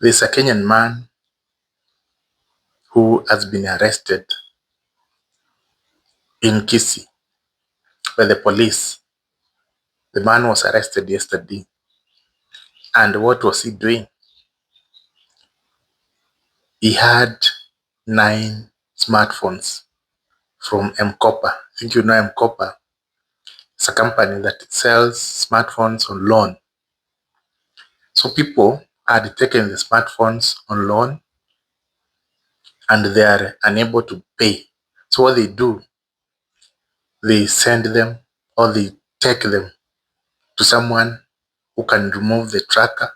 There's a Kenyan man who has been arrested in Kisii by the police. The man was arrested yesterday. And what was he doing? He had 9 smartphones from Mkopa. I think you know Mkopa. It's a company that sells smartphones on loan. So people had taken the smartphones on loan and they are unable to pay. So what they do, they send them or they take them to someone who can remove the tracker,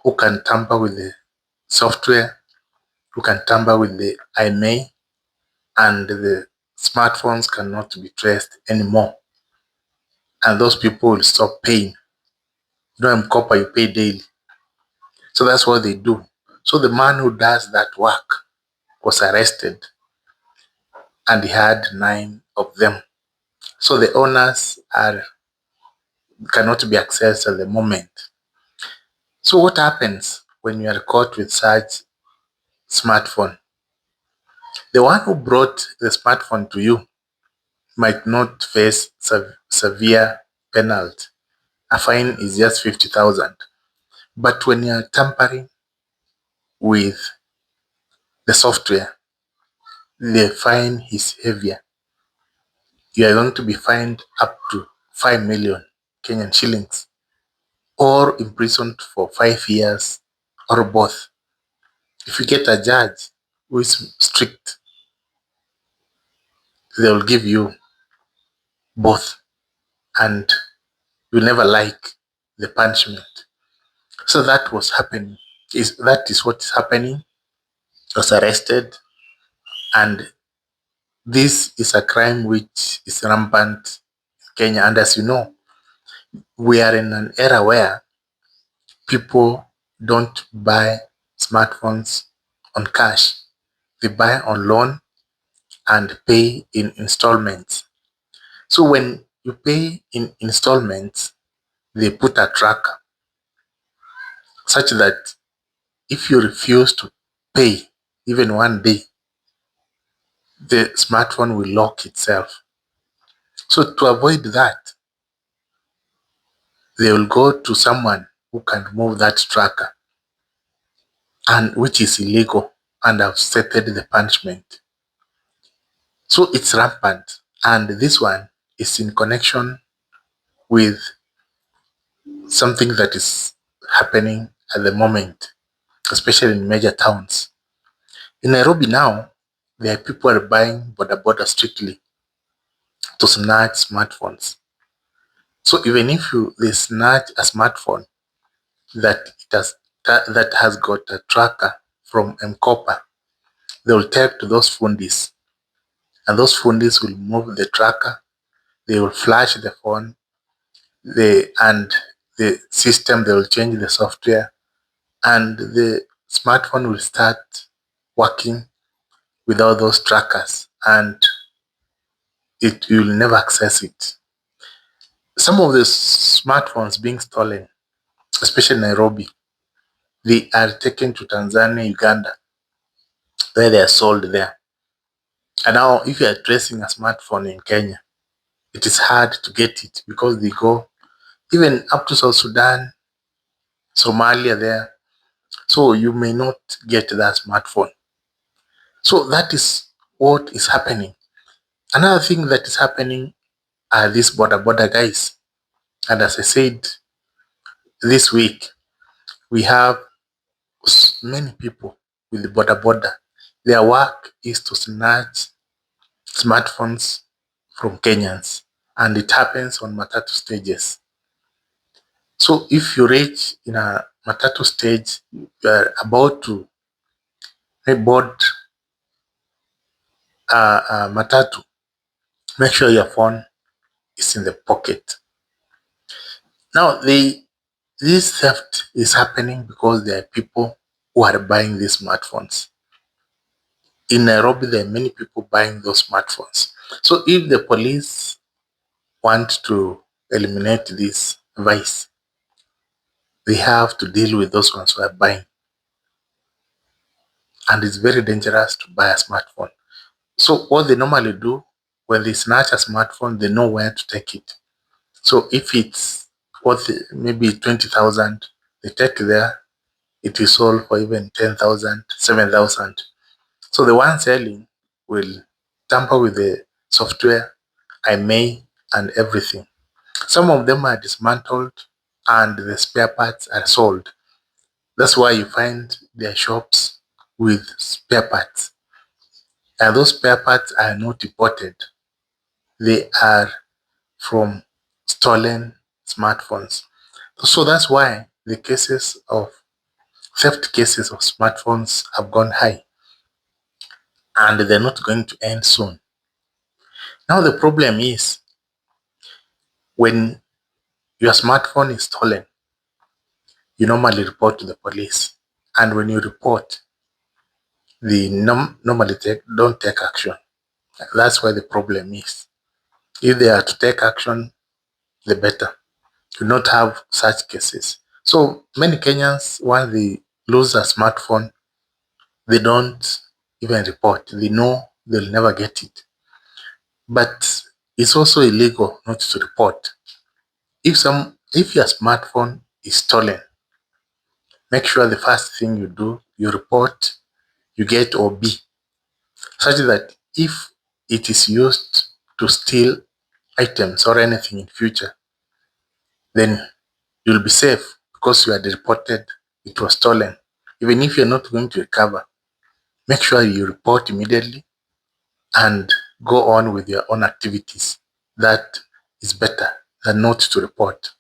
who can tamper with the software, who can tamper with the IMEI, and the smartphones cannot be traced anymore. And those people will stop paying. You know, Mkopa, you pay daily. So that's what they do. So the man who does that work was arrested and he had 9 of them. So the owners cannot be accessed at the moment. So what happens when you are caught with such smartphone? The one who brought the smartphone to you might not face severe penalty. A fine is just 50,000. But when you are tampering with the software, the fine is heavier. You are going to be fined up to 5 million Kenyan shillings or imprisoned for 5 years or both. If you get a judge who is strict, they will give you both and you never like the punishment. So that was happening. That is what is happening. He was arrested, and this is a crime which is rampant in Kenya. And as you know, we are in an era where people don't buy smartphones on cash. They buy on loan and pay in installments. So when you pay in installments, they put a tracker such that if you refuse to pay even one day, the smartphone will lock itself. So to avoid that, they will go to someone who can remove that tracker, and which is illegal, and have stated the punishment. So it's rampant, and this one is in connection with something that is happening at the moment, especially in major towns. In Nairobi now, there are people are buying boda strictly to snatch smartphones. So even if they snatch a smartphone that has got a tracker from Mkopa, they will take to those fundis, and those fundis will move the tracker. They will flash the phone, and the system. They will change the software, and the smartphone will start working without those trackers, and you will never access it. Some of the smartphones being stolen, especially in Nairobi, they are taken to Tanzania, Uganda, where they are sold there. And now, if you are tracing a smartphone in Kenya, it is hard to get it because they go even up to South Sudan, Somalia there. So you may not get that smartphone. So that is what is happening. Another thing that is happening are these border guys. And as I said, this week we have many people with the border. Their work is to snatch smartphones from Kenyans, and it happens on matatu stages. So if you reach in a matatu stage, you are about to board a matatu, make sure your phone is in the pocket. Now, this theft is happening because there are people who are buying these smartphones. In Nairobi, there are many people buying those smartphones. So if the police want to eliminate this vice, they have to deal with those ones who are buying. and it's very dangerous to buy a smartphone. So what they normally do when they snatch a smartphone, they know where to take it. So if it's worth maybe 20,000, they take there, it is sold for even 10,000, 7,000. So the one selling will tamper with the software, IMEI, and everything. Some of them are dismantled and the spare parts are sold. That's why you find their shops with spare parts. And those spare parts are not imported. They are from stolen smartphones. So that's why the cases of theft cases of smartphones have gone high and they're not going to end soon. Now the problem is when your smartphone is stolen, you normally report to the police. And when you report, they normally don't take action. That's where the problem is. If they are to take action, the better. To not have such cases. So many Kenyans, once they lose a smartphone, they don't even report. They know they'll never get it. But it's also illegal not to report. If your smartphone is stolen, make sure the first thing you do, you report, you get OB, such that if it is used to steal items or anything in future, then you'll be safe because you had reported it was stolen. Even if you're not going to recover, make sure you report immediately and go on with your own activities. That is better than not to report.